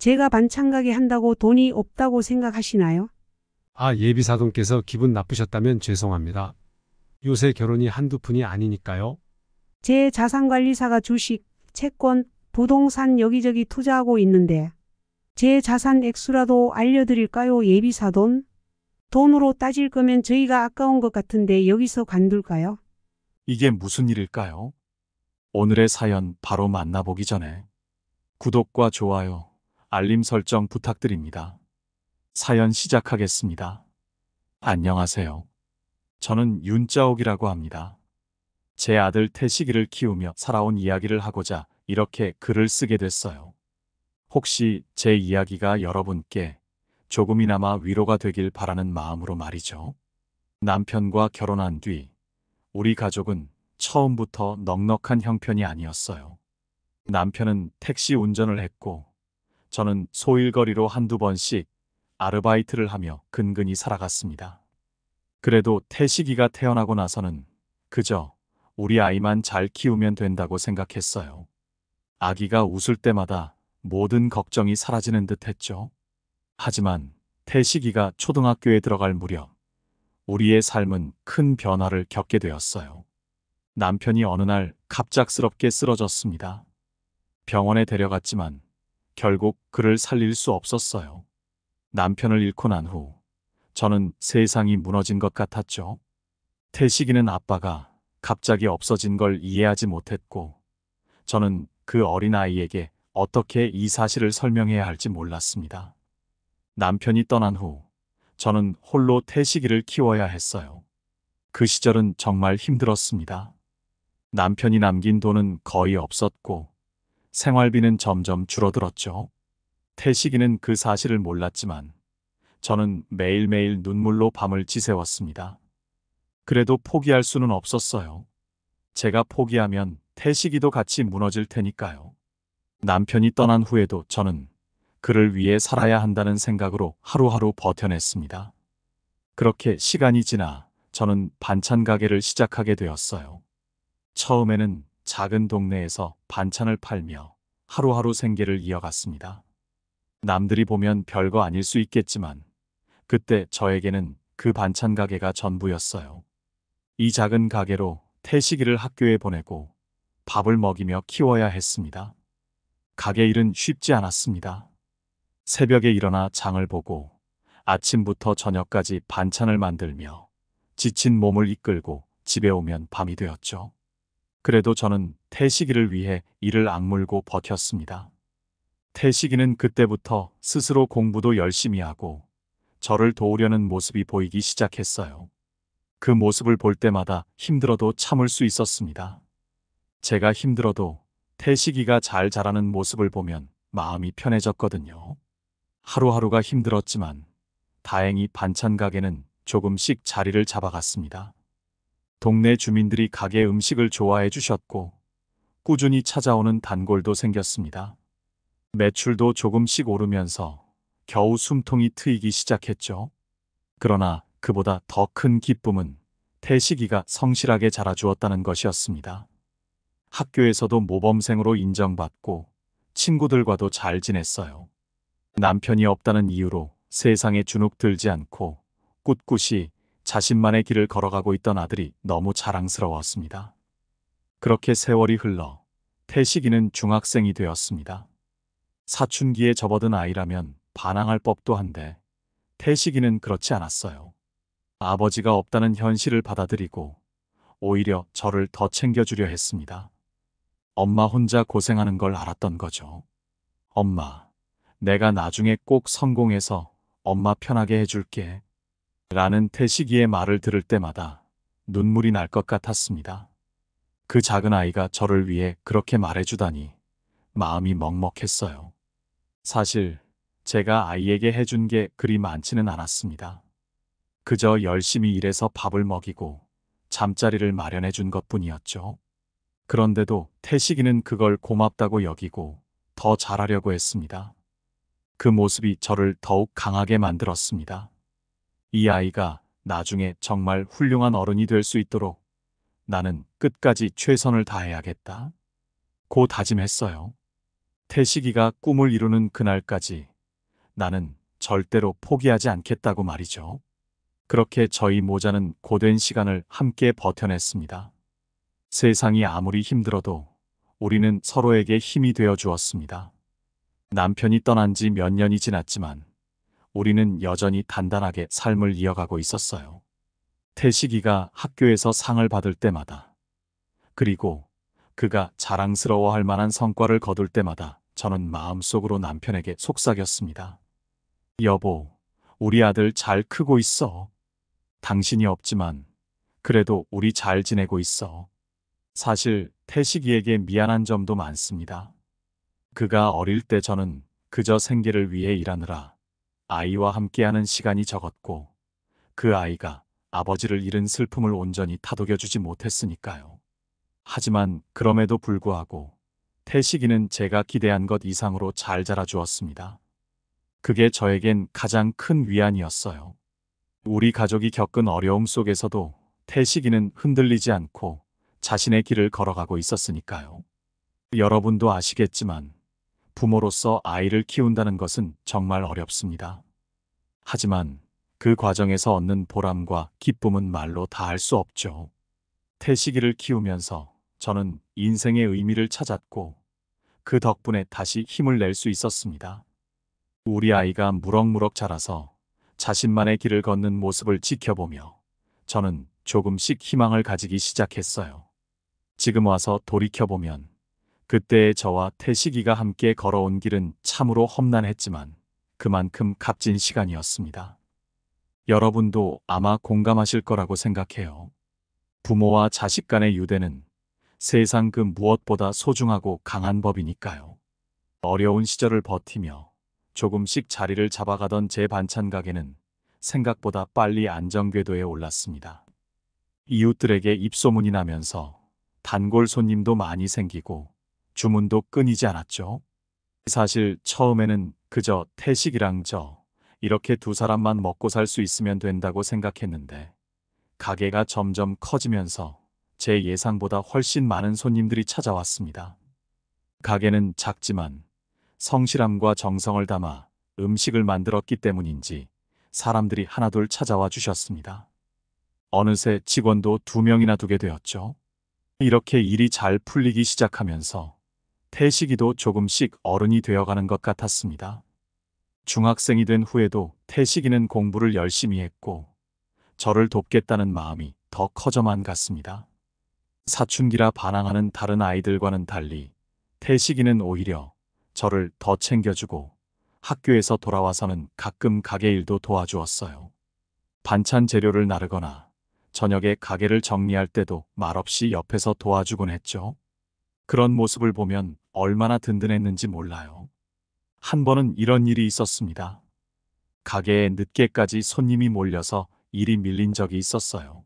제가 반찬 가게 한다고 돈이 없다고 생각하시나요? 예비사돈께서 기분 나쁘셨다면 죄송합니다. 요새 결혼이 한두 푼이 아니니까요. 제 자산관리사가 주식, 채권, 부동산 여기저기 투자하고 있는데 제 자산 액수라도 알려드릴까요? 예비사돈? 돈으로 따질 거면 저희가 아까운 것 같은데 여기서 관둘까요? 이게 무슨 일일까요? 오늘의 사연 바로 만나보기 전에 구독과 좋아요, 알림 설정 부탁드립니다. 사연 시작하겠습니다. 안녕하세요. 저는 윤자옥이라고 합니다. 제 아들 태식이를 키우며 살아온 이야기를 하고자 이렇게 글을 쓰게 됐어요. 혹시 제 이야기가 여러분께 조금이나마 위로가 되길 바라는 마음으로 말이죠. 남편과 결혼한 뒤 우리 가족은 처음부터 넉넉한 형편이 아니었어요. 남편은 택시 운전을 했고 저는 소일거리로 한두 번씩 아르바이트를 하며 근근히 살아갔습니다. 그래도 태식이가 태어나고 나서는 그저 우리 아이만 잘 키우면 된다고 생각했어요. 아기가 웃을 때마다 모든 걱정이 사라지는 듯 했죠. 하지만 태식이가 초등학교에 들어갈 무렵 우리의 삶은 큰 변화를 겪게 되었어요. 남편이 어느 날 갑작스럽게 쓰러졌습니다. 병원에 데려갔지만 결국 그를 살릴 수 없었어요. 남편을 잃고 난 후 저는 세상이 무너진 것 같았죠. 태식이는 아빠가 갑자기 없어진 걸 이해하지 못했고 저는 그 어린아이에게 어떻게 이 사실을 설명해야 할지 몰랐습니다. 남편이 떠난 후 저는 홀로 태식이를 키워야 했어요. 그 시절은 정말 힘들었습니다. 남편이 남긴 돈은 거의 없었고 생활비는 점점 줄어들었죠. 태식이는 그 사실을 몰랐지만 저는 매일매일 눈물로 밤을 지새웠습니다. 그래도 포기할 수는 없었어요. 제가 포기하면 태식이도 같이 무너질 테니까요. 남편이 떠난 후에도 저는 그를 위해 살아야 한다는 생각으로 하루하루 버텨냈습니다. 그렇게 시간이 지나 저는 반찬 가게를 시작하게 되었어요. 처음에는 작은 동네에서 반찬을 팔며 하루하루 생계를 이어갔습니다. 남들이 보면 별거 아닐 수 있겠지만 그때 저에게는 그 반찬 가게가 전부였어요. 이 작은 가게로 태식이를 학교에 보내고 밥을 먹이며 키워야 했습니다. 가게 일은 쉽지 않았습니다. 새벽에 일어나 장을 보고 아침부터 저녁까지 반찬을 만들며 지친 몸을 이끌고 집에 오면 밤이 되었죠. 그래도 저는 태식이를 위해 이를 악물고 버텼습니다. 태식이는 그때부터 스스로 공부도 열심히 하고 저를 도우려는 모습이 보이기 시작했어요. 그 모습을 볼 때마다 힘들어도 참을 수 있었습니다. 제가 힘들어도 태식이가 잘 자라는 모습을 보면 마음이 편해졌거든요. 하루하루가 힘들었지만 다행히 반찬 가게는 조금씩 자리를 잡아갔습니다. 동네 주민들이 가게 음식을 좋아해 주셨고 꾸준히 찾아오는 단골도 생겼습니다. 매출도 조금씩 오르면서 겨우 숨통이 트이기 시작했죠. 그러나 그보다 더 큰 기쁨은 태식이가 성실하게 자라주었다는 것이었습니다. 학교에서도 모범생으로 인정받고 친구들과도 잘 지냈어요. 남편이 없다는 이유로 세상에 주눅 들지 않고 꿋꿋이 자신만의 길을 걸어가고 있던 아들이 너무 자랑스러웠습니다. 그렇게 세월이 흘러 태식이는 중학생이 되었습니다. 사춘기에 접어든 아이라면 반항할 법도 한데 태식이는 그렇지 않았어요. 아버지가 없다는 현실을 받아들이고 오히려 저를 더 챙겨주려 했습니다. 엄마 혼자 고생하는 걸 알았던 거죠. 엄마, 내가 나중에 꼭 성공해서 엄마 편하게 해줄게. 라는 태식이의 말을 들을 때마다 눈물이 날 것 같았습니다. 그 작은 아이가 저를 위해 그렇게 말해주다니 마음이 먹먹했어요. 사실 제가 아이에게 해준 게 그리 많지는 않았습니다. 그저 열심히 일해서 밥을 먹이고 잠자리를 마련해 준 것뿐이었죠. 그런데도 태식이는 그걸 고맙다고 여기고 더 잘하려고 했습니다. 그 모습이 저를 더욱 강하게 만들었습니다. 이 아이가 나중에 정말 훌륭한 어른이 될 수 있도록 나는 끝까지 최선을 다해야겠다. 고 다짐했어요. 태식이가 꿈을 이루는 그날까지 나는 절대로 포기하지 않겠다고 말이죠. 그렇게 저희 모자는 고된 시간을 함께 버텨냈습니다. 세상이 아무리 힘들어도 우리는 서로에게 힘이 되어 주었습니다. 남편이 떠난 지 몇 년이 지났지만 우리는 여전히 단단하게 삶을 이어가고 있었어요. 태식이가 학교에서 상을 받을 때마다, 그리고 그가 자랑스러워할 만한 성과를 거둘 때마다 저는 마음속으로 남편에게 속삭였습니다. 여보, 우리 아들 잘 크고 있어. 당신이 없지만 그래도 우리 잘 지내고 있어. 사실 태식이에게 미안한 점도 많습니다. 그가 어릴 때 저는 그저 생계를 위해 일하느라 아이와 함께하는 시간이 적었고 그 아이가 아버지를 잃은 슬픔을 온전히 다독여주지 못했으니까요. 하지만 그럼에도 불구하고 태식이는 제가 기대한 것 이상으로 잘 자라주었습니다. 그게 저에겐 가장 큰 위안이었어요. 우리 가족이 겪은 어려움 속에서도 태식이는 흔들리지 않고 자신의 길을 걸어가고 있었으니까요. 여러분도 아시겠지만 부모로서 아이를 키운다는 것은 정말 어렵습니다. 하지만 그 과정에서 얻는 보람과 기쁨은 말로 다할 수 없죠. 태식이를 키우면서 저는 인생의 의미를 찾았고 그 덕분에 다시 힘을 낼 수 있었습니다. 우리 아이가 무럭무럭 자라서 자신만의 길을 걷는 모습을 지켜보며 저는 조금씩 희망을 가지기 시작했어요. 지금 와서 돌이켜보면 그때의 저와 태식이가 함께 걸어온 길은 참으로 험난했지만 그만큼 값진 시간이었습니다. 여러분도 아마 공감하실 거라고 생각해요. 부모와 자식 간의 유대는 세상 그 무엇보다 소중하고 강한 법이니까요. 어려운 시절을 버티며 조금씩 자리를 잡아가던 제 반찬 가게는 생각보다 빨리 안정궤도에 올랐습니다. 이웃들에게 입소문이 나면서 단골 손님도 많이 생기고 주문도 끊이지 않았죠. 사실 처음에는 그저 태식이랑 저 이렇게 두 사람만 먹고 살 수 있으면 된다고 생각했는데 가게가 점점 커지면서 제 예상보다 훨씬 많은 손님들이 찾아왔습니다. 가게는 작지만 성실함과 정성을 담아 음식을 만들었기 때문인지 사람들이 하나둘 찾아와 주셨습니다. 어느새 직원도 2명이나 두게 되었죠. 이렇게 일이 잘 풀리기 시작하면서 태식이도 조금씩 어른이 되어가는 것 같았습니다. 중학생이 된 후에도 태식이는 공부를 열심히 했고 저를 돕겠다는 마음이 더 커져만 갔습니다. 사춘기라 반항하는 다른 아이들과는 달리 태식이는 오히려 저를 더 챙겨주고 학교에서 돌아와서는 가끔 가게 일도 도와주었어요. 반찬 재료를 나르거나 저녁에 가게를 정리할 때도 말없이 옆에서 도와주곤 했죠. 그런 모습을 보면 얼마나 든든했는지 몰라요. 한 번은 이런 일이 있었습니다. 가게에 늦게까지 손님이 몰려서 일이 밀린 적이 있었어요.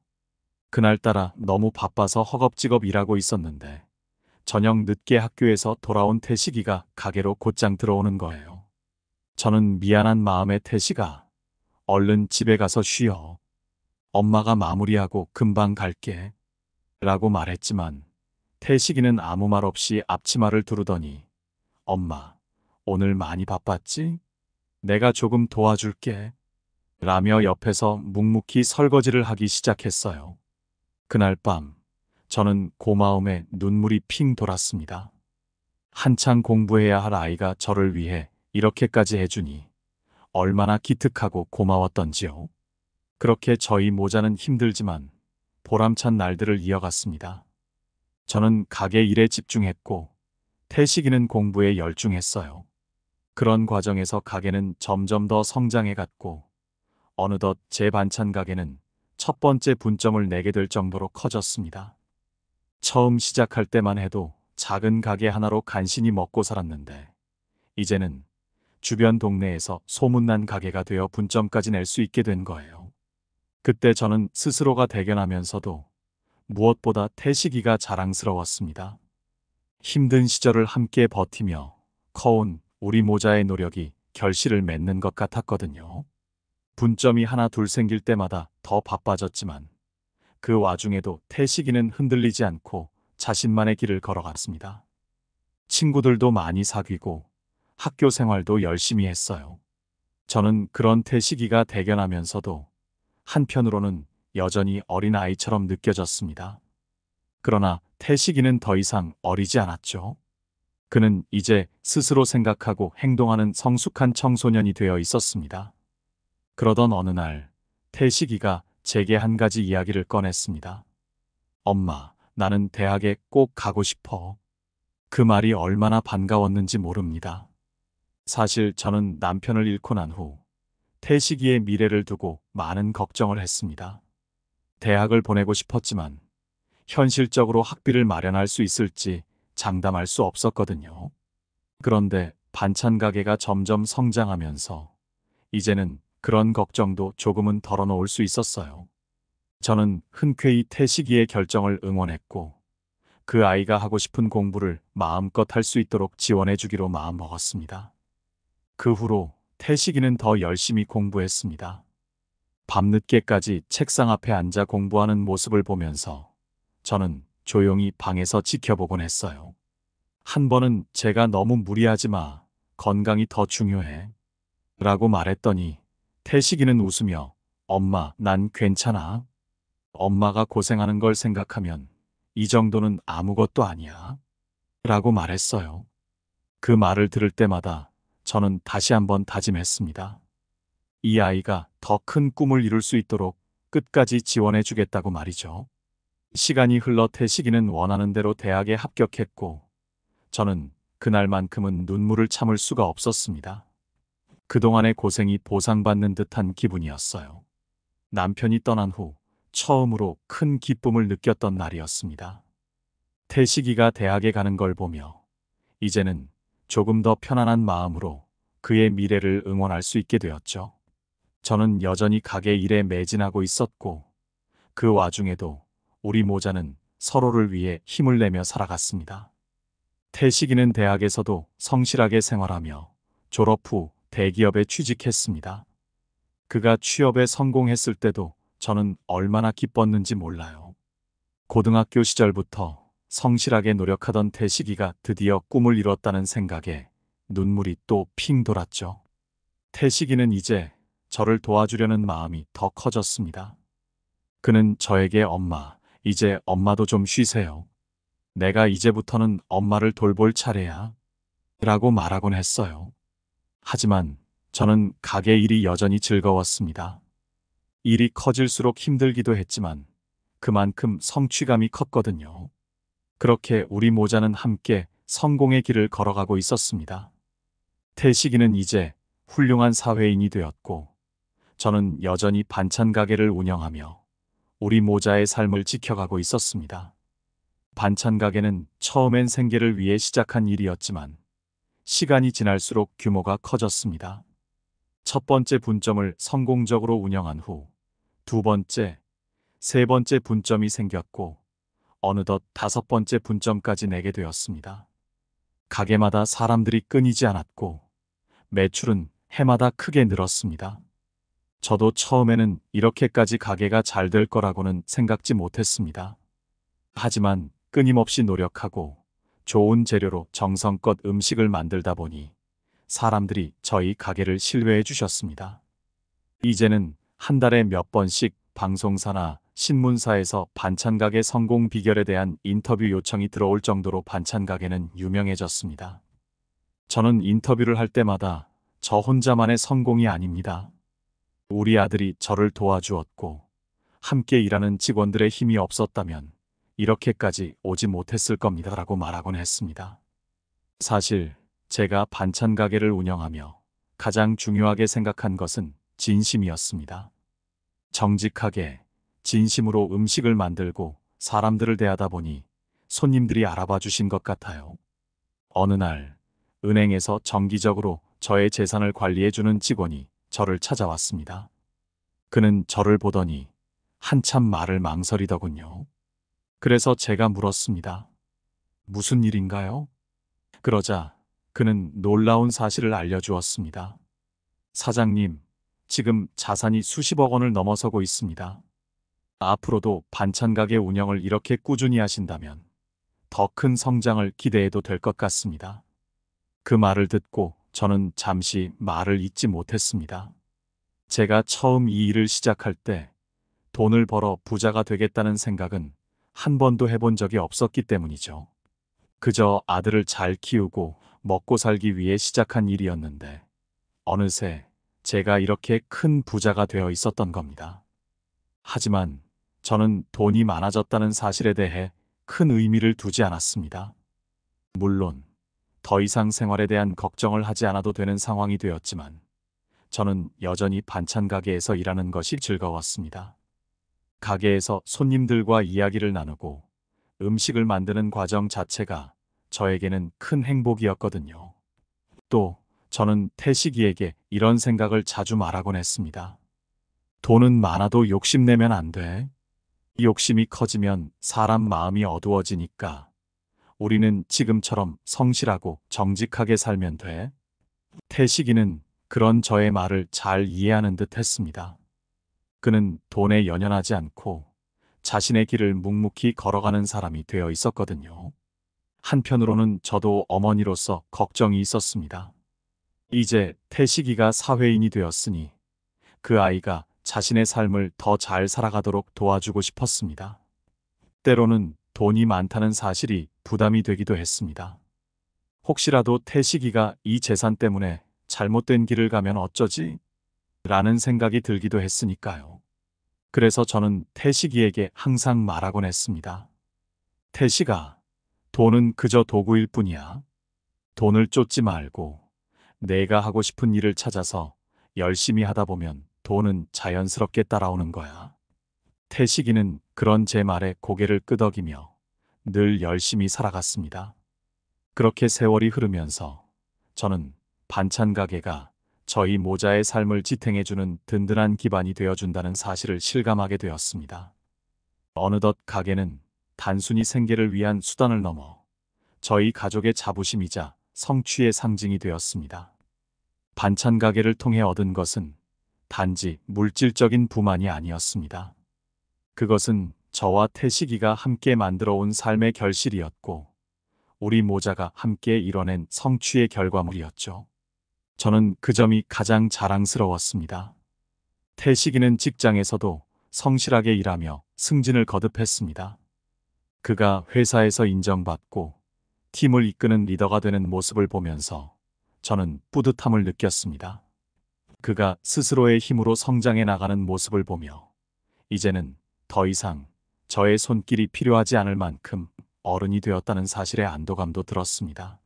그날따라 너무 바빠서 허겁지겁 일하고 있었는데 저녁 늦게 학교에서 돌아온 태식이가 가게로 곧장 들어오는 거예요. 저는 미안한 마음에 태식아, 얼른 집에 가서 쉬어. 엄마가 마무리하고 금방 갈게. 라고 말했지만 태식이는 아무 말 없이 앞치마를 두르더니 엄마, 오늘 많이 바빴지? 내가 조금 도와줄게. 라며 옆에서 묵묵히 설거지를 하기 시작했어요. 그날 밤 저는 고마움에 눈물이 핑 돌았습니다. 한창 공부해야 할 아이가 저를 위해 이렇게까지 해주니 얼마나 기특하고 고마웠던지요. 그렇게 저희 모자는 힘들지만 보람찬 날들을 이어갔습니다. 저는 가게 일에 집중했고 태식이는 공부에 열중했어요. 그런 과정에서 가게는 점점 더 성장해갔고 어느덧 제 반찬 가게는 첫 번째 분점을 내게 될 정도로 커졌습니다. 처음 시작할 때만 해도 작은 가게 하나로 간신히 먹고 살았는데 이제는 주변 동네에서 소문난 가게가 되어 분점까지 낼 수 있게 된 거예요. 그때 저는 스스로가 대견하면서도 무엇보다 태식이가 자랑스러웠습니다. 힘든 시절을 함께 버티며 커온 우리 모자의 노력이 결실을 맺는 것 같았거든요. 분점이 하나 둘 생길 때마다 더 바빠졌지만 그 와중에도 태식이는 흔들리지 않고 자신만의 길을 걸어갔습니다. 친구들도 많이 사귀고 학교 생활도 열심히 했어요. 저는 그런 태식이가 대견하면서도 한편으로는 여전히 어린아이처럼 느껴졌습니다. 그러나 태식이는 더 이상 어리지 않았죠. 그는 이제 스스로 생각하고 행동하는 성숙한 청소년이 되어 있었습니다. 그러던 어느 날 태식이가 제게 한 가지 이야기를 꺼냈습니다. 엄마, 나는 대학에 꼭 가고 싶어. 그 말이 얼마나 반가웠는지 모릅니다. 사실 저는 남편을 잃고 난 후 태식이의 미래를 두고 많은 걱정을 했습니다. 대학을 보내고 싶었지만 현실적으로 학비를 마련할 수 있을지 장담할 수 없었거든요. 그런데 반찬 가게가 점점 성장하면서 이제는 그런 걱정도 조금은 덜어놓을 수 있었어요. 저는 흔쾌히 태식이의 결정을 응원했고 그 아이가 하고 싶은 공부를 마음껏 할 수 있도록 지원해 주기로 마음먹었습니다. 그 후로 태식이는 더 열심히 공부했습니다. 밤늦게까지 책상 앞에 앉아 공부하는 모습을 보면서 저는 조용히 방에서 지켜보곤 했어요. 한 번은 제가 너무 무리하지 마. 건강이 더 중요해. 라고 말했더니 태식이는 웃으며 엄마, 난 괜찮아. 엄마가 고생하는 걸 생각하면 이 정도는 아무것도 아니야. 라고 말했어요. 그 말을 들을 때마다 저는 다시 한번 다짐했습니다. 이 아이가 더 큰 꿈을 이룰 수 있도록 끝까지 지원해 주겠다고 말이죠. 시간이 흘러 태식이는 원하는 대로 대학에 합격했고 저는 그날만큼은 눈물을 참을 수가 없었습니다. 그동안의 고생이 보상받는 듯한 기분이었어요. 남편이 떠난 후 처음으로 큰 기쁨을 느꼈던 날이었습니다. 태식이가 대학에 가는 걸 보며 이제는 조금 더 편안한 마음으로 그의 미래를 응원할 수 있게 되었죠. 저는 여전히 가게 일에 매진하고 있었고 그 와중에도 우리 모자는 서로를 위해 힘을 내며 살아갔습니다. 태식이는 대학에서도 성실하게 생활하며 졸업 후 대기업에 취직했습니다. 그가 취업에 성공했을 때도 저는 얼마나 기뻤는지 몰라요. 고등학교 시절부터 성실하게 노력하던 태식이가 드디어 꿈을 이뤘다는 생각에 눈물이 또 핑 돌았죠. 태식이는 이제 저를 도와주려는 마음이 더 커졌습니다. 그는 저에게 엄마, 이제 엄마도 좀 쉬세요. 내가 이제부터는 엄마를 돌볼 차례야. 라고 말하곤 했어요. 하지만 저는 가게 일이 여전히 즐거웠습니다. 일이 커질수록 힘들기도 했지만 그만큼 성취감이 컸거든요. 그렇게 우리 모자는 함께 성공의 길을 걸어가고 있었습니다. 태식이는 이제 훌륭한 사회인이 되었고 저는 여전히 반찬 가게를 운영하며 우리 모자의 삶을 지켜가고 있었습니다. 반찬 가게는 처음엔 생계를 위해 시작한 일이었지만 시간이 지날수록 규모가 커졌습니다. 첫 번째 분점을 성공적으로 운영한 후 두 번째, 세 번째 분점이 생겼고 어느덧 다섯 번째 분점까지 내게 되었습니다. 가게마다 사람들이 끊이지 않았고 매출은 해마다 크게 늘었습니다. 저도 처음에는 이렇게까지 가게가 잘 될 거라고는 생각지 못했습니다. 하지만 끊임없이 노력하고 좋은 재료로 정성껏 음식을 만들다 보니 사람들이 저희 가게를 신뢰해 주셨습니다. 이제는 한 달에 몇 번씩 방송사나 신문사에서 반찬 가게 성공 비결에 대한 인터뷰 요청이 들어올 정도로 반찬 가게는 유명해졌습니다. 저는 인터뷰를 할 때마다 저 혼자만의 성공이 아닙니다. 우리 아들이 저를 도와주었고 함께 일하는 직원들의 힘이 없었다면 이렇게까지 오지 못했을 겁니다라고 말하곤 했습니다. 사실 제가 반찬 가게를 운영하며 가장 중요하게 생각한 것은 진심이었습니다. 정직하게 진심으로 음식을 만들고 사람들을 대하다 보니 손님들이 알아봐 주신 것 같아요. 어느 날 은행에서 정기적으로 저의 재산을 관리해주는 직원이 저를 찾아왔습니다. 그는 저를 보더니 한참 말을 망설이더군요. 그래서 제가 물었습니다. 무슨 일인가요? 그러자 그는 놀라운 사실을 알려주었습니다. 사장님, 지금 자산이 수십억 원을 넘어서고 있습니다. 앞으로도 반찬 가게 운영을 이렇게 꾸준히 하신다면 더 큰 성장을 기대해도 될 것 같습니다. 그 말을 듣고 저는 잠시 말을 잇지 못했습니다. 제가 처음 이 일을 시작할 때 돈을 벌어 부자가 되겠다는 생각은 한 번도 해본 적이 없었기 때문이죠. 그저 아들을 잘 키우고 먹고 살기 위해 시작한 일이었는데 어느새 제가 이렇게 큰 부자가 되어 있었던 겁니다. 하지만 저는 돈이 많아졌다는 사실에 대해 큰 의미를 두지 않았습니다. 물론 더 이상 생활에 대한 걱정을 하지 않아도 되는 상황이 되었지만 저는 여전히 반찬 가게에서 일하는 것이 즐거웠습니다. 가게에서 손님들과 이야기를 나누고 음식을 만드는 과정 자체가 저에게는 큰 행복이었거든요. 또 저는 태식이에게 이런 생각을 자주 말하곤 했습니다. 돈은 많아도 욕심내면 안 돼. 이 욕심이 커지면 사람 마음이 어두워지니까 우리는 지금처럼 성실하고 정직하게 살면 돼. 태식이는 그런 저의 말을 잘 이해하는 듯 했습니다. 그는 돈에 연연하지 않고 자신의 길을 묵묵히 걸어가는 사람이 되어 있었거든요. 한편으로는 저도 어머니로서 걱정이 있었습니다. 이제 태식이가 사회인이 되었으니 그 아이가 자신의 삶을 더 잘 살아가도록 도와주고 싶었습니다. 때로는 돈이 많다는 사실이 부담이 되기도 했습니다. 혹시라도 태식이가 이 재산 때문에 잘못된 길을 가면 어쩌지? 라는 생각이 들기도 했으니까요. 그래서 저는 태식이에게 항상 말하곤 했습니다. 태식아, 돈은 그저 도구일 뿐이야. 돈을 쫓지 말고 내가 하고 싶은 일을 찾아서 열심히 하다 보면 돈은 자연스럽게 따라오는 거야. 태식이는 그런 제 말에 고개를 끄덕이며 늘 열심히 살아갔습니다. 그렇게 세월이 흐르면서 저는 반찬 가게가 저희 모자의 삶을 지탱해주는 든든한 기반이 되어준다는 사실을 실감하게 되었습니다. 어느덧 가게는 단순히 생계를 위한 수단을 넘어 저희 가족의 자부심이자 성취의 상징이 되었습니다. 반찬 가게를 통해 얻은 것은 단지 물질적인 부만이 아니었습니다. 그것은 저와 태식이가 함께 만들어 온 삶의 결실이었고 우리 모자가 함께 이뤄낸 성취의 결과물이었죠. 저는 그 점이 가장 자랑스러웠습니다. 태식이는 직장에서도 성실하게 일하며 승진을 거듭했습니다. 그가 회사에서 인정받고 팀을 이끄는 리더가 되는 모습을 보면서 저는 뿌듯함을 느꼈습니다. 그가 스스로의 힘으로 성장해 나가는 모습을 보며 이제는 더 이상 저의 손길이 필요하지 않을 만큼 어른이 되었다는 사실에 안도감도 들었습니다.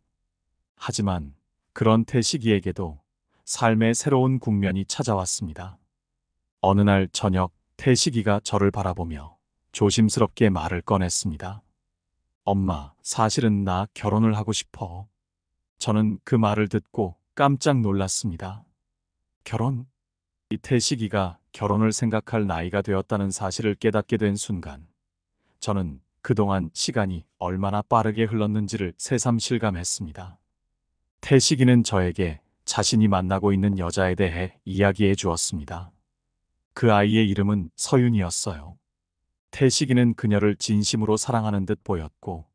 하지만 그런 태식이에게도 삶의 새로운 국면이 찾아왔습니다. 어느 날 저녁 태식이가 저를 바라보며 조심스럽게 말을 꺼냈습니다. 엄마, 사실은 나 결혼을 하고 싶어. 저는 그 말을 듣고 깜짝 놀랐습니다. 결혼? 이 태식이가 결혼을 생각할 나이가 되었다는 사실을 깨닫게 된 순간, 저는 그동안 시간이 얼마나 빠르게 흘렀는지를 새삼 실감했습니다. 태식이는 저에게 자신이 만나고 있는 여자에 대해 이야기해 주었습니다. 그 아이의 이름은 서윤이었어요. 태식이는 그녀를 진심으로 사랑하는 듯 보였고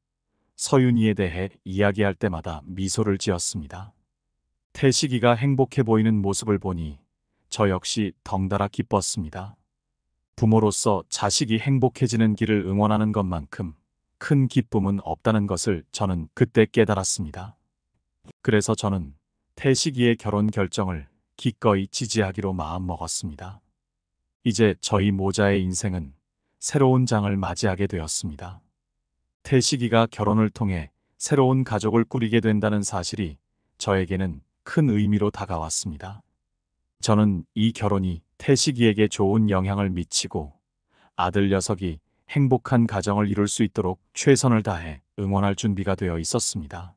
서윤이에 대해 이야기할 때마다 미소를 지었습니다. 태식이가 행복해 보이는 모습을 보니 저 역시 덩달아 기뻤습니다. 부모로서 자식이 행복해지는 길을 응원하는 것만큼 큰 기쁨은 없다는 것을 저는 그때 깨달았습니다. 그래서 저는 태식이의 결혼 결정을 기꺼이 지지하기로 마음먹었습니다. 이제 저희 모자의 인생은 새로운 장을 맞이하게 되었습니다. 태식이가 결혼을 통해 새로운 가족을 꾸리게 된다는 사실이 저에게는 큰 의미로 다가왔습니다. 저는 이 결혼이 태식이에게 좋은 영향을 미치고 아들 녀석이 행복한 가정을 이룰 수 있도록 최선을 다해 응원할 준비가 되어 있었습니다.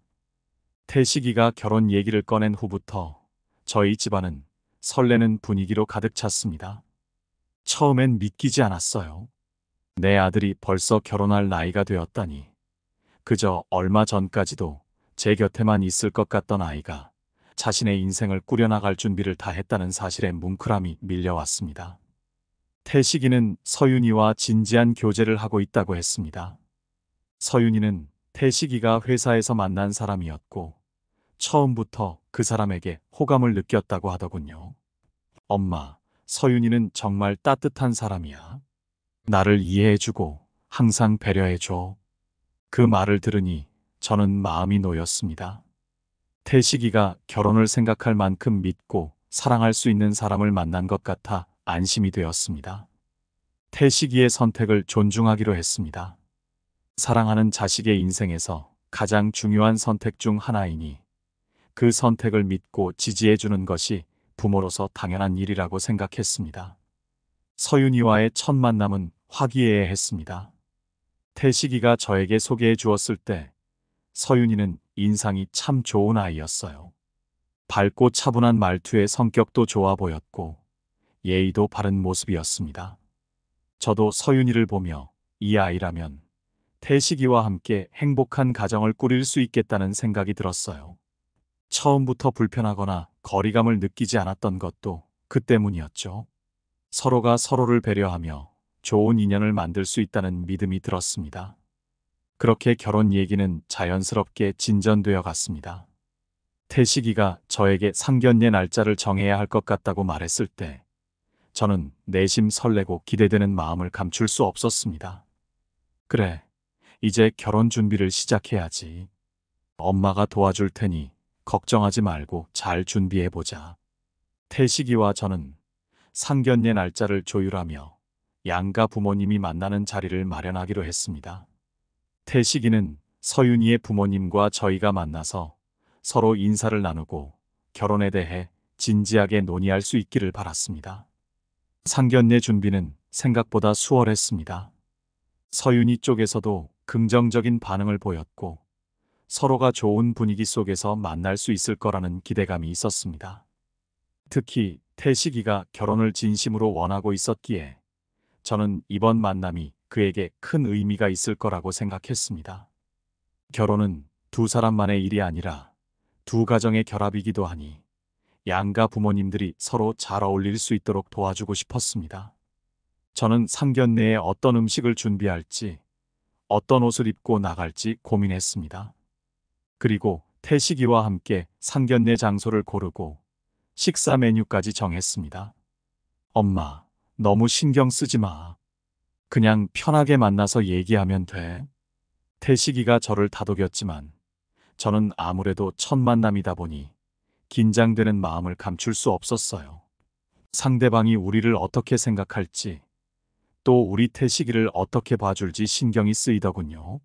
태식이가 결혼 얘기를 꺼낸 후부터 저희 집안은 설레는 분위기로 가득 찼습니다. 처음엔 믿기지 않았어요. 내 아들이 벌써 결혼할 나이가 되었다니. 그저 얼마 전까지도 제 곁에만 있을 것 같던 아이가 자신의 인생을 꾸려나갈 준비를 다 했다는 사실에 뭉클함이 밀려왔습니다. 태식이는 서윤이와 진지한 교제를 하고 있다고 했습니다. 서윤이는 태식이가 회사에서 만난 사람이었고 처음부터 그 사람에게 호감을 느꼈다고 하더군요. 엄마, 서윤이는 정말 따뜻한 사람이야. 나를 이해해주고 항상 배려해줘. 그 말을 들으니 저는 마음이 놓였습니다. 태식이가 결혼을 생각할 만큼 믿고 사랑할 수 있는 사람을 만난 것 같아 안심이 되었습니다. 태식이의 선택을 존중하기로 했습니다. 사랑하는 자식의 인생에서 가장 중요한 선택 중 하나이니 그 선택을 믿고 지지해주는 것이 부모로서 당연한 일이라고 생각했습니다. 서윤이와의 첫 만남은 화기애애했습니다. 태식이가 저에게 소개해 주었을 때 서윤이는 인상이 참 좋은 아이였어요. 밝고 차분한 말투에 성격도 좋아 보였고 예의도 바른 모습이었습니다. 저도 서윤이를 보며 이 아이라면 태식이와 함께 행복한 가정을 꾸릴 수 있겠다는 생각이 들었어요. 처음부터 불편하거나 거리감을 느끼지 않았던 것도 그 때문이었죠. 서로가 서로를 배려하며 좋은 인연을 만들 수 있다는 믿음이 들었습니다. 그렇게 결혼 얘기는 자연스럽게 진전되어 갔습니다. 태식이가 저에게 상견례 날짜를 정해야 할 것 같다고 말했을 때 저는 내심 설레고 기대되는 마음을 감출 수 없었습니다. 그래, 이제 결혼 준비를 시작해야지. 엄마가 도와줄 테니 걱정하지 말고 잘 준비해보자. 태식이와 저는 상견례 날짜를 조율하며 양가 부모님이 만나는 자리를 마련하기로 했습니다. 태식이는 서윤이의 부모님과 저희가 만나서 서로 인사를 나누고 결혼에 대해 진지하게 논의할 수 있기를 바랐습니다. 상견례 준비는 생각보다 수월했습니다. 서윤이 쪽에서도 긍정적인 반응을 보였고 서로가 좋은 분위기 속에서 만날 수 있을 거라는 기대감이 있었습니다. 특히 태식이가 결혼을 진심으로 원하고 있었기에 저는 이번 만남이 그에게 큰 의미가 있을 거라고 생각했습니다. 결혼은 두 사람만의 일이 아니라 두 가정의 결합이기도 하니 양가 부모님들이 서로 잘 어울릴 수 있도록 도와주고 싶었습니다. 저는 상견례에 어떤 음식을 준비할지, 어떤 옷을 입고 나갈지 고민했습니다. 그리고 태식이와 함께 상견례 장소를 고르고 식사 메뉴까지 정했습니다. 엄마, 너무 신경 쓰지 마. 그냥 편하게 만나서 얘기하면 돼. 태식이가 저를 다독였지만 저는 아무래도 첫 만남이다 보니 긴장되는 마음을 감출 수 없었어요. 상대방이 우리를 어떻게 생각할지, 또 우리 태식이를 어떻게 봐줄지 신경이 쓰이더군요.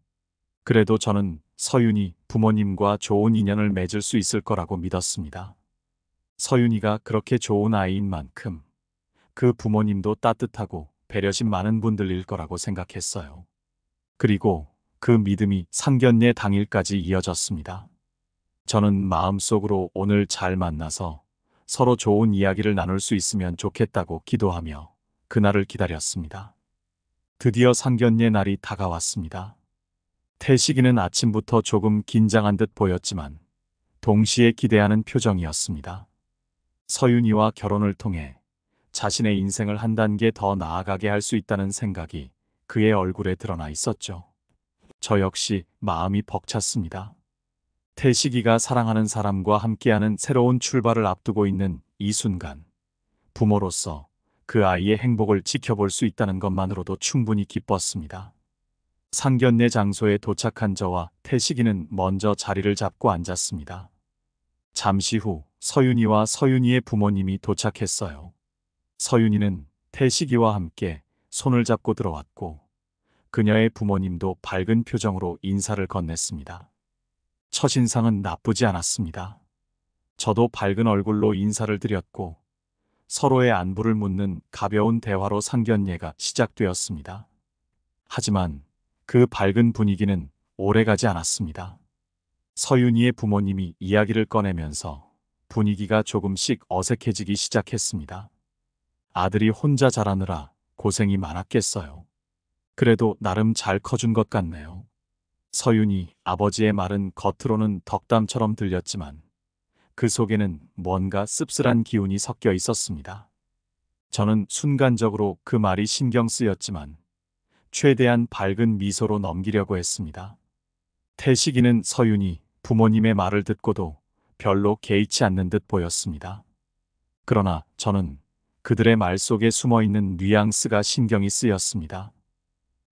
그래도 저는 서윤이 부모님과 좋은 인연을 맺을 수 있을 거라고 믿었습니다. 서윤이가 그렇게 좋은 아이인 만큼 그 부모님도 따뜻하고 배려심 많은 분들일 거라고 생각했어요. 그리고 그 믿음이 상견례 당일까지 이어졌습니다. 저는 마음속으로 오늘 잘 만나서 서로 좋은 이야기를 나눌 수 있으면 좋겠다고 기도하며 그날을 기다렸습니다. 드디어 상견례 날이 다가왔습니다. 태식이는 아침부터 조금 긴장한 듯 보였지만 동시에 기대하는 표정이었습니다. 서윤이와 결혼을 통해 자신의 인생을 한 단계 더 나아가게 할 수 있다는 생각이 그의 얼굴에 드러나 있었죠. 저 역시 마음이 벅찼습니다. 태식이가 사랑하는 사람과 함께하는 새로운 출발을 앞두고 있는 이 순간, 부모로서 그 아이의 행복을 지켜볼 수 있다는 것만으로도 충분히 기뻤습니다. 상견례 장소에 도착한 저와 태식이는 먼저 자리를 잡고 앉았습니다. 잠시 후 서윤이와 서윤이의 부모님이 도착했어요. 서윤이는 태식이와 함께 손을 잡고 들어왔고 그녀의 부모님도 밝은 표정으로 인사를 건넸습니다. 첫인상은 나쁘지 않았습니다. 저도 밝은 얼굴로 인사를 드렸고 서로의 안부를 묻는 가벼운 대화로 상견례가 시작되었습니다. 하지만 그 밝은 분위기는 오래가지 않았습니다. 서윤이의 부모님이 이야기를 꺼내면서 분위기가 조금씩 어색해지기 시작했습니다. 아들이 혼자 자라느라 고생이 많았겠어요. 그래도 나름 잘 커준 것 같네요. 서윤이 아버지의 말은 겉으로는 덕담처럼 들렸지만 그 속에는 뭔가 씁쓸한 기운이 섞여 있었습니다. 저는 순간적으로 그 말이 신경 쓰였지만 최대한 밝은 미소로 넘기려고 했습니다. 태식이는 서윤이 부모님의 말을 듣고도 별로 개의치 않는 듯 보였습니다. 그러나 저는 그들의 말 속에 숨어 있는 뉘앙스가 신경이 쓰였습니다.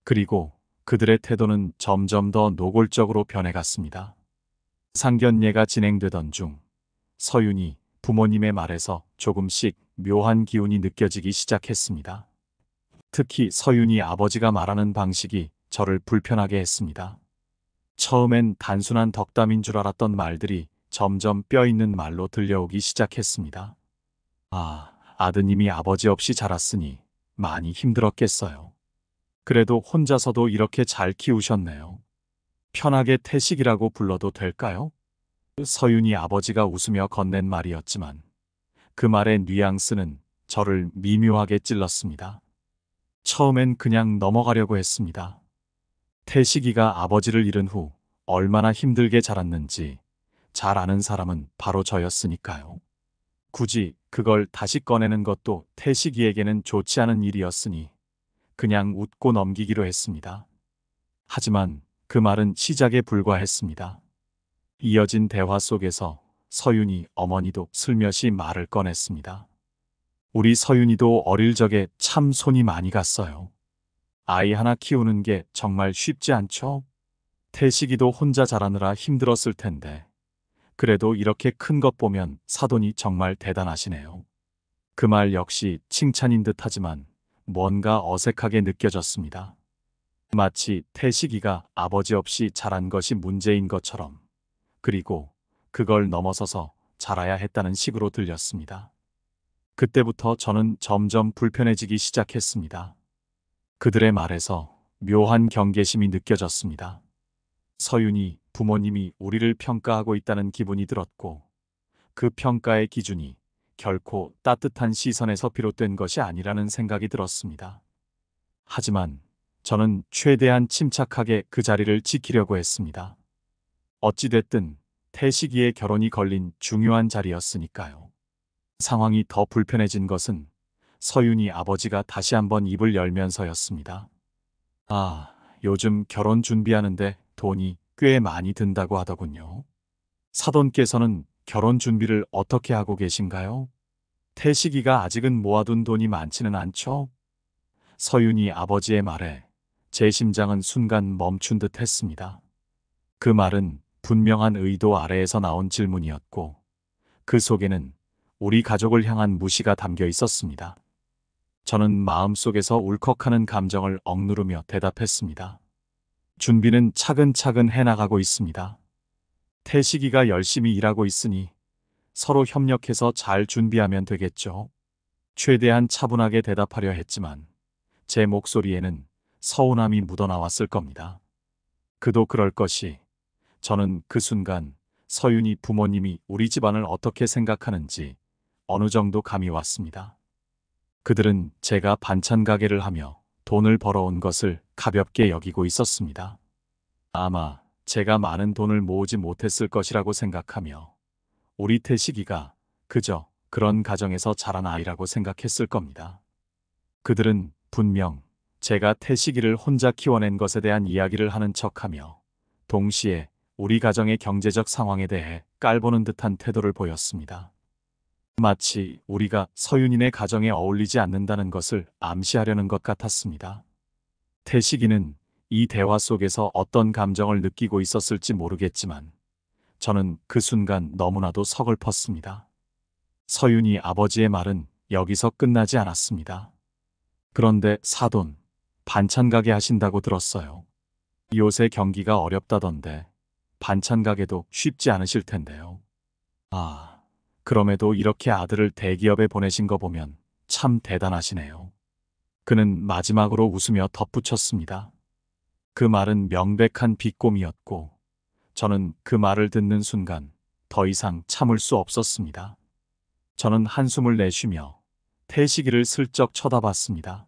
그리고 그들의 태도는 점점 더 노골적으로 변해갔습니다. 상견례가 진행되던 중 서윤이 부모님의 말에서 조금씩 묘한 기운이 느껴지기 시작했습니다. 특히 서윤이 아버지가 말하는 방식이 저를 불편하게 했습니다. 처음엔 단순한 덕담인 줄 알았던 말들이 점점 뼈 있는 말로 들려오기 시작했습니다. 아드님이 아버지 없이 자랐으니 많이 힘들었겠어요. 그래도 혼자서도 이렇게 잘 키우셨네요. 편하게 태식이라고 불러도 될까요? 서윤이 아버지가 웃으며 건넨 말이었지만 그 말의 뉘앙스는 저를 미묘하게 찔렀습니다. 처음엔 그냥 넘어가려고 했습니다. 태식이가 아버지를 잃은 후 얼마나 힘들게 자랐는지 잘 아는 사람은 바로 저였으니까요. 굳이 그걸 다시 꺼내는 것도 태식이에게는 좋지 않은 일이었으니 그냥 웃고 넘기기로 했습니다. 하지만 그 말은 시작에 불과했습니다. 이어진 대화 속에서 서윤이 어머니도 슬며시 말을 꺼냈습니다. 우리 서윤이도 어릴 적에 참 손이 많이 갔어요. 아이 하나 키우는 게 정말 쉽지 않죠? 태식이도 혼자 자라느라 힘들었을 텐데 그래도 이렇게 큰 것 보면 사돈이 정말 대단하시네요. 그 말 역시 칭찬인 듯하지만 뭔가 어색하게 느껴졌습니다. 마치 태식이가 아버지 없이 자란 것이 문제인 것처럼, 그리고 그걸 넘어서서 자라야 했다는 식으로 들렸습니다. 그때부터 저는 점점 불편해지기 시작했습니다. 그들의 말에서 묘한 경계심이 느껴졌습니다. 서윤이 부모님이 우리를 평가하고 있다는 기분이 들었고, 그 평가의 기준이 결코 따뜻한 시선에서 비롯된 것이 아니라는 생각이 들었습니다. 하지만 저는 최대한 침착하게 그 자리를 지키려고 했습니다. 어찌됐든 태식이의 결혼이 걸린 중요한 자리였으니까요. 상황이 더 불편해진 것은 서윤이 아버지가 다시 한번 입을 열면서였습니다. 요즘 결혼 준비하는데 돈이 꽤 많이 든다고 하더군요. 사돈께서는 결혼 준비를 어떻게 하고 계신가요? 태식이가 아직은 모아둔 돈이 많지는 않죠? 서윤이 아버지의 말에 제 심장은 순간 멈춘 듯 했습니다. 그 말은 분명한 의도 아래에서 나온 질문이었고, 그 속에는 우리 가족을 향한 무시가 담겨 있었습니다. 저는 마음속에서 울컥하는 감정을 억누르며 대답했습니다. 준비는 차근차근 해나가고 있습니다. 태식이가 열심히 일하고 있으니 서로 협력해서 잘 준비하면 되겠죠. 최대한 차분하게 대답하려 했지만 제 목소리에는 서운함이 묻어나왔을 겁니다. 그도 그럴 것이, 저는 그 순간 서윤이 부모님이 우리 집안을 어떻게 생각하는지 어느 정도 감이 왔습니다. 그들은 제가 반찬 가게를 하며 돈을 벌어온 것을 가볍게 여기고 있었습니다. 아마 제가 많은 돈을 모으지 못했을 것이라고 생각하며 우리 태식이가 그저 그런 가정에서 자란 아이라고 생각했을 겁니다. 그들은 분명 제가 태식이를 혼자 키워낸 것에 대한 이야기를 하는 척하며 동시에 우리 가정의 경제적 상황에 대해 깔보는 듯한 태도를 보였습니다. 마치 우리가 서윤이네 가정에 어울리지 않는다는 것을 암시하려는 것 같았습니다. 태식이는 이 대화 속에서 어떤 감정을 느끼고 있었을지 모르겠지만 저는 그 순간 너무나도 서글펐습니다. 서윤이 아버지의 말은 여기서 끝나지 않았습니다. 그런데 사돈, 반찬 가게 하신다고 들었어요. 요새 경기가 어렵다던데 반찬 가게도 쉽지 않으실 텐데요. 그럼에도 이렇게 아들을 대기업에 보내신 거 보면 참 대단하시네요. 그는 마지막으로 웃으며 덧붙였습니다. 그 말은 명백한 비꼬미였고 저는 그 말을 듣는 순간 더 이상 참을 수 없었습니다. 저는 한숨을 내쉬며 태식이를 슬쩍 쳐다봤습니다.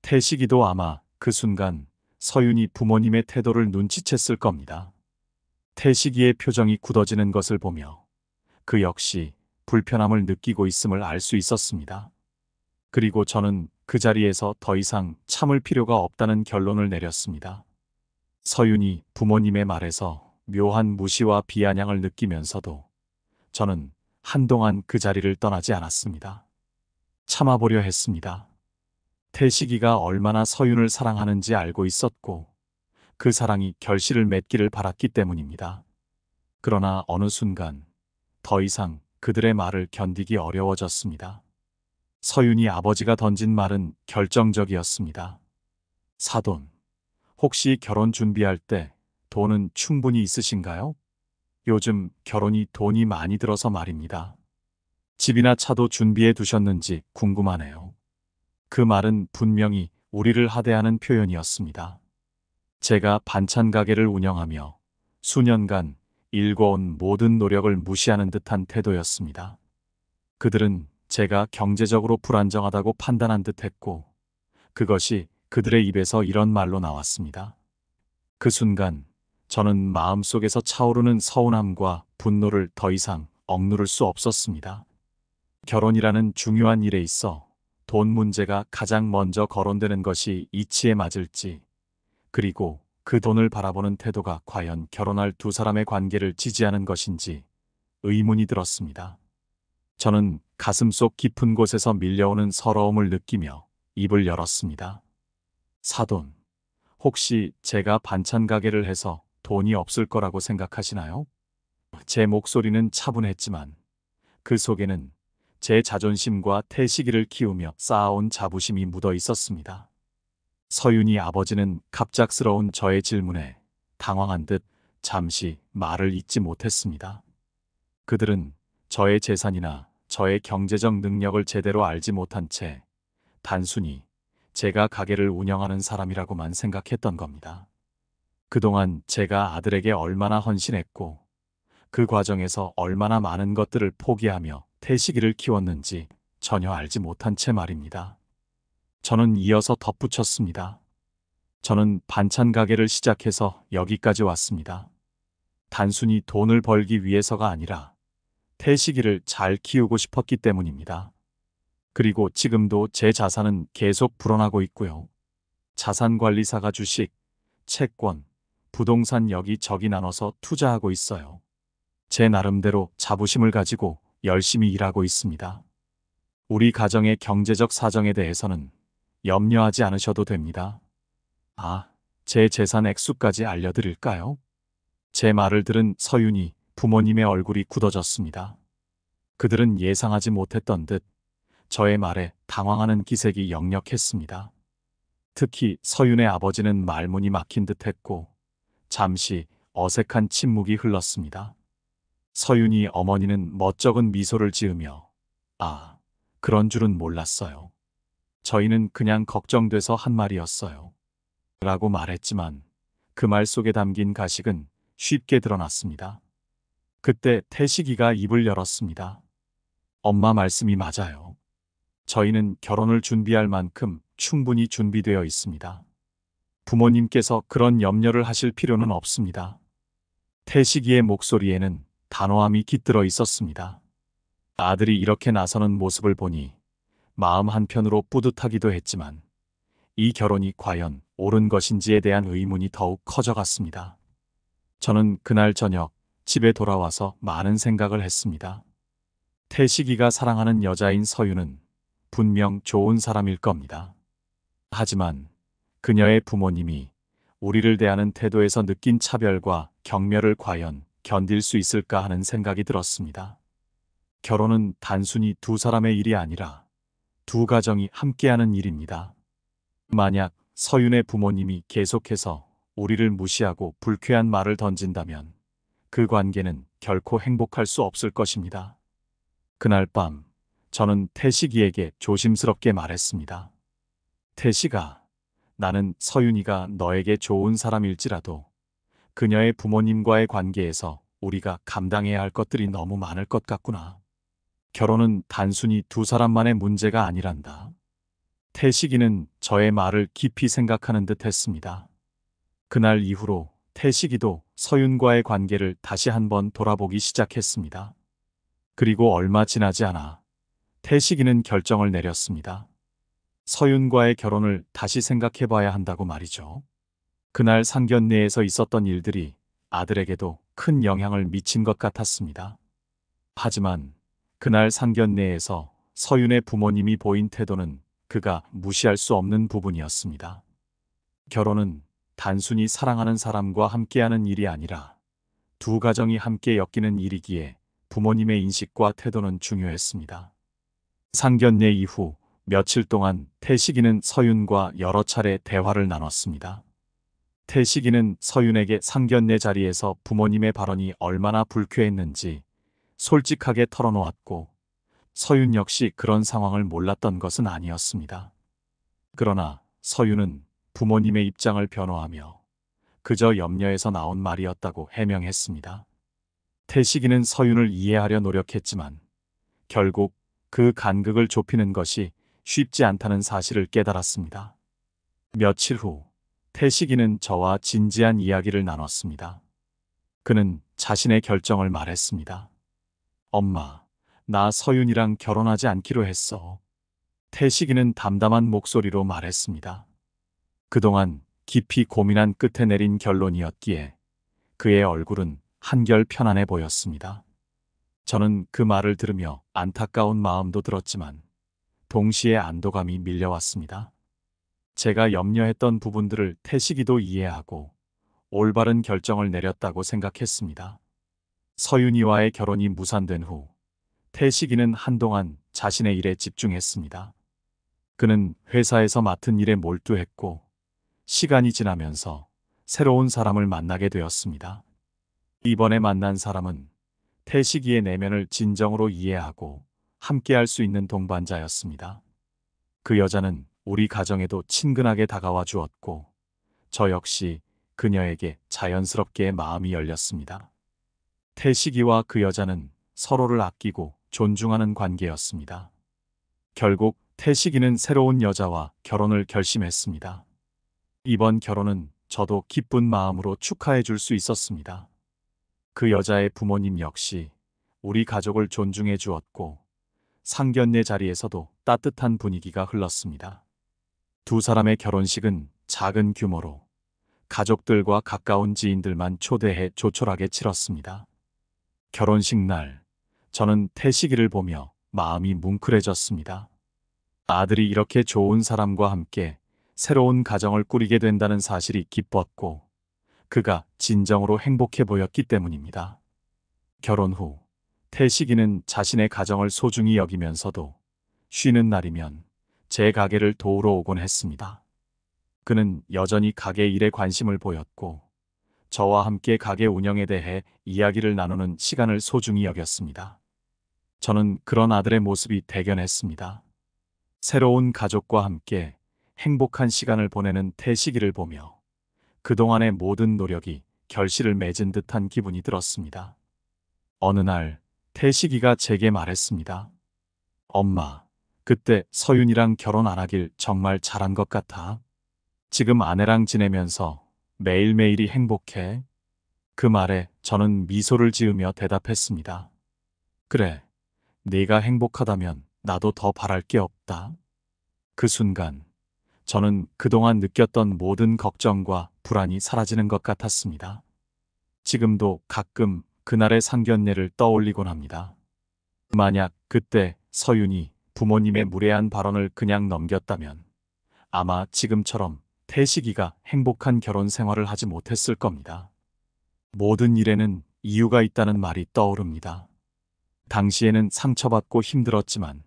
태식이도 아마 그 순간 서윤이 부모님의 태도를 눈치챘을 겁니다. 태식이의 표정이 굳어지는 것을 보며 그 역시 불편함을 느끼고 있음을 알 수 있었습니다. 그리고 저는 그 자리에서 더 이상 참을 필요가 없다는 결론을 내렸습니다. 서윤이 부모님의 말에서 묘한 무시와 비아냥을 느끼면서도 저는 한동안 그 자리를 떠나지 않았습니다. 참아보려 했습니다. 태식이가 얼마나 서윤을 사랑하는지 알고 있었고 그 사랑이 결실을 맺기를 바랐기 때문입니다. 그러나 어느 순간 더 이상 그들의 말을 견디기 어려워졌습니다. 서윤이 아버지가 던진 말은 결정적이었습니다. 사돈, 혹시 결혼 준비할 때 돈은 충분히 있으신가요? 요즘 결혼이 돈이 많이 들어서 말입니다. 집이나 차도 준비해 두셨는지 궁금하네요. 그 말은 분명히 우리를 하대하는 표현이었습니다. 제가 반찬 가게를 운영하며 수년간 일궈온 모든 노력을 무시하는 듯한 태도였습니다. 그들은 제가 경제적으로 불안정하다고 판단한 듯했고 그것이 그들의 입에서 이런 말로 나왔습니다. 그 순간 저는 마음속에서 차오르는 서운함과 분노를 더 이상 억누를 수 없었습니다. 결혼이라는 중요한 일에 있어 돈 문제가 가장 먼저 거론되는 것이 이치에 맞을지, 그리고 그 돈을 바라보는 태도가 과연 결혼할 두 사람의 관계를 지지하는 것인지 의문이 들었습니다. 저는 가슴속 깊은 곳에서 밀려오는 서러움을 느끼며 입을 열었습니다. 사돈, 혹시 제가 반찬 가게를 해서 돈이 없을 거라고 생각하시나요? 제 목소리는 차분했지만 그 속에는 제 자존심과 태식이를 키우며 쌓아온 자부심이 묻어 있었습니다. 서윤이 아버지는 갑작스러운 저의 질문에 당황한 듯 잠시 말을 잇지 못했습니다. 그들은 저의 재산이나 저의 경제적 능력을 제대로 알지 못한 채 단순히 제가 가게를 운영하는 사람이라고만 생각했던 겁니다. 그동안 제가 아들에게 얼마나 헌신했고 그 과정에서 얼마나 많은 것들을 포기하며 태식이를 키웠는지 전혀 알지 못한 채 말입니다. 저는 이어서 덧붙였습니다. 저는 반찬 가게를 시작해서 여기까지 왔습니다. 단순히 돈을 벌기 위해서가 아니라 태식이를 잘 키우고 싶었기 때문입니다. 그리고 지금도 제 자산은 계속 불어나고 있고요. 자산관리사가 주식, 채권, 부동산 여기저기 나눠서 투자하고 있어요. 제 나름대로 자부심을 가지고 열심히 일하고 있습니다. 우리 가정의 경제적 사정에 대해서는 염려하지 않으셔도 됩니다. 아, 제 재산 액수까지 알려드릴까요? 제 말을 들은 서윤이 부모님의 얼굴이 굳어졌습니다. 그들은 예상하지 못했던 듯 저의 말에 당황하는 기색이 역력했습니다. 특히 서윤의 아버지는 말문이 막힌 듯했고 잠시 어색한 침묵이 흘렀습니다. 서윤이 어머니는 멋쩍은 미소를 지으며 아, 그런 줄은 몰랐어요. 저희는 그냥 걱정돼서 한 말이었어요. 라고 말했지만 그 말 속에 담긴 가식은 쉽게 드러났습니다. 그때 태식이가 입을 열었습니다. 엄마 말씀이 맞아요. 저희는 결혼을 준비할 만큼 충분히 준비되어 있습니다. 부모님께서 그런 염려를 하실 필요는 없습니다. 태식이의 목소리에는 단호함이 깃들어 있었습니다. 아들이 이렇게 나서는 모습을 보니 마음 한편으로 뿌듯하기도 했지만 이 결혼이 과연 옳은 것인지에 대한 의문이 더욱 커져갔습니다. 저는 그날 저녁 집에 돌아와서 많은 생각을 했습니다. 태식이가 사랑하는 여자인 서윤은 분명 좋은 사람일 겁니다. 하지만 그녀의 부모님이 우리를 대하는 태도에서 느낀 차별과 경멸을 과연 견딜 수 있을까 하는 생각이 들었습니다. 결혼은 단순히 두 사람의 일이 아니라 두 가정이 함께하는 일입니다. 만약 서윤의 부모님이 계속해서 우리를 무시하고 불쾌한 말을 던진다면 그 관계는 결코 행복할 수 없을 것입니다. 그날 밤 저는 태식이에게 조심스럽게 말했습니다. 태식아, 나는 서윤이가 너에게 좋은 사람일지라도 그녀의 부모님과의 관계에서 우리가 감당해야 할 것들이 너무 많을 것 같구나. 결혼은 단순히 두 사람만의 문제가 아니란다. 태식이는 저의 말을 깊이 생각하는 듯 했습니다. 그날 이후로 태식이도 서윤과의 관계를 다시 한번 돌아보기 시작했습니다. 그리고 얼마 지나지 않아 태식이는 결정을 내렸습니다. 서윤과의 결혼을 다시 생각해봐야 한다고 말이죠. 그날 상견례에서 있었던 일들이 아들에게도 큰 영향을 미친 것 같았습니다. 하지만 그날 상견례에서 서윤의 부모님이 보인 태도는 그가 무시할 수 없는 부분이었습니다. 결혼은 단순히 사랑하는 사람과 함께하는 일이 아니라 두 가정이 함께 엮이는 일이기에 부모님의 인식과 태도는 중요했습니다. 상견례 이후 며칠 동안 태식이는 서윤과 여러 차례 대화를 나눴습니다. 태식이는 서윤에게 상견례 자리에서 부모님의 발언이 얼마나 불쾌했는지 솔직하게 털어놓았고 서윤 역시 그런 상황을 몰랐던 것은 아니었습니다. 그러나 서윤은 부모님의 입장을 변호하며 그저 염려에서 나온 말이었다고 해명했습니다. 태식이는 서윤을 이해하려 노력했지만 결국 그 간극을 좁히는 것이 쉽지 않다는 사실을 깨달았습니다. 며칠 후 태식이는 저와 진지한 이야기를 나눴습니다. 그는 자신의 결정을 말했습니다. 엄마, 나 서윤이랑 결혼하지 않기로 했어. 태식이는 담담한 목소리로 말했습니다. 그동안 깊이 고민한 끝에 내린 결론이었기에 그의 얼굴은 한결 편안해 보였습니다. 저는 그 말을 들으며 안타까운 마음도 들었지만 동시에 안도감이 밀려왔습니다. 제가 염려했던 부분들을 태식이도 이해하고 올바른 결정을 내렸다고 생각했습니다. 서윤이와의 결혼이 무산된 후 태식이는 한동안 자신의 일에 집중했습니다. 그는 회사에서 맡은 일에 몰두했고 시간이 지나면서 새로운 사람을 만나게 되었습니다. 이번에 만난 사람은 태식이의 내면을 진정으로 이해하고 함께할 수 있는 동반자였습니다. 그 여자는 우리 가정에도 친근하게 다가와 주었고 저 역시 그녀에게 자연스럽게 마음이 열렸습니다. 태식이와 그 여자는 서로를 아끼고 존중하는 관계였습니다. 결국 태식이는 새로운 여자와 결혼을 결심했습니다. 이번 결혼은 저도 기쁜 마음으로 축하해 줄 수 있었습니다. 그 여자의 부모님 역시 우리 가족을 존중해 주었고 상견례 자리에서도 따뜻한 분위기가 흘렀습니다. 두 사람의 결혼식은 작은 규모로 가족들과 가까운 지인들만 초대해 조촐하게 치렀습니다. 결혼식 날, 저는 태식이를 보며 마음이 뭉클해졌습니다. 아들이 이렇게 좋은 사람과 함께 새로운 가정을 꾸리게 된다는 사실이 기뻤고 그가 진정으로 행복해 보였기 때문입니다. 결혼 후 태식이는 자신의 가정을 소중히 여기면서도 쉬는 날이면 제 가게를 도우러 오곤 했습니다. 그는 여전히 가게 일에 관심을 보였고 저와 함께 가게 운영에 대해 이야기를 나누는 시간을 소중히 여겼습니다. 저는 그런 아들의 모습이 대견했습니다. 새로운 가족과 함께 행복한 시간을 보내는 태식이를 보며 그동안의 모든 노력이 결실을 맺은 듯한 기분이 들었습니다. 어느 날 태식이가 제게 말했습니다. 엄마, 그때 서윤이랑 결혼 안 하길 정말 잘한 것 같아. 지금 아내랑 지내면서 매일매일이 행복해. 그 말에 저는 미소를 지으며 대답했습니다. 그래, 네가 행복하다면 나도 더 바랄 게 없다. 그 순간 저는 그동안 느꼈던 모든 걱정과 불안이 사라지는 것 같았습니다. 지금도 가끔 그날의 상견례를 떠올리곤 합니다. 만약 그때 서윤이 부모님의 무례한 발언을 그냥 넘겼다면 아마 지금처럼 태식이가 행복한 결혼 생활을 하지 못했을 겁니다. 모든 일에는 이유가 있다는 말이 떠오릅니다. 당시에는 상처받고 힘들었지만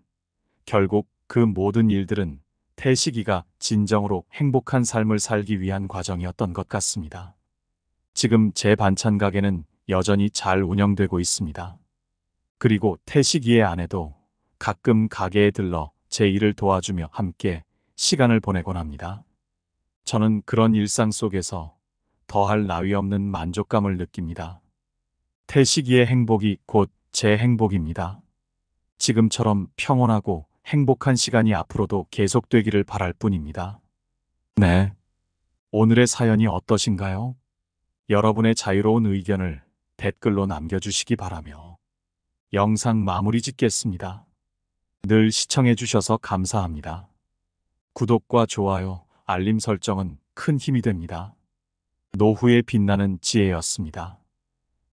결국 그 모든 일들은 태식이가 진정으로 행복한 삶을 살기 위한 과정이었던 것 같습니다. 지금 제 반찬 가게는 여전히 잘 운영되고 있습니다. 그리고 태식이의 아내도 가끔 가게에 들러 제 일을 도와주며 함께 시간을 보내곤 합니다. 저는 그런 일상 속에서 더할 나위 없는 만족감을 느낍니다. 태식이의 행복이 곧 제 행복입니다. 지금처럼 평온하고 행복한 시간이 앞으로도 계속되기를 바랄 뿐입니다. 네. 오늘의 사연이 어떠신가요? 여러분의 자유로운 의견을 댓글로 남겨주시기 바라며 영상 마무리 짓겠습니다. 늘 시청해주셔서 감사합니다. 구독과 좋아요, 알림 설정은 큰 힘이 됩니다. 노후에 빛나는 지혜였습니다.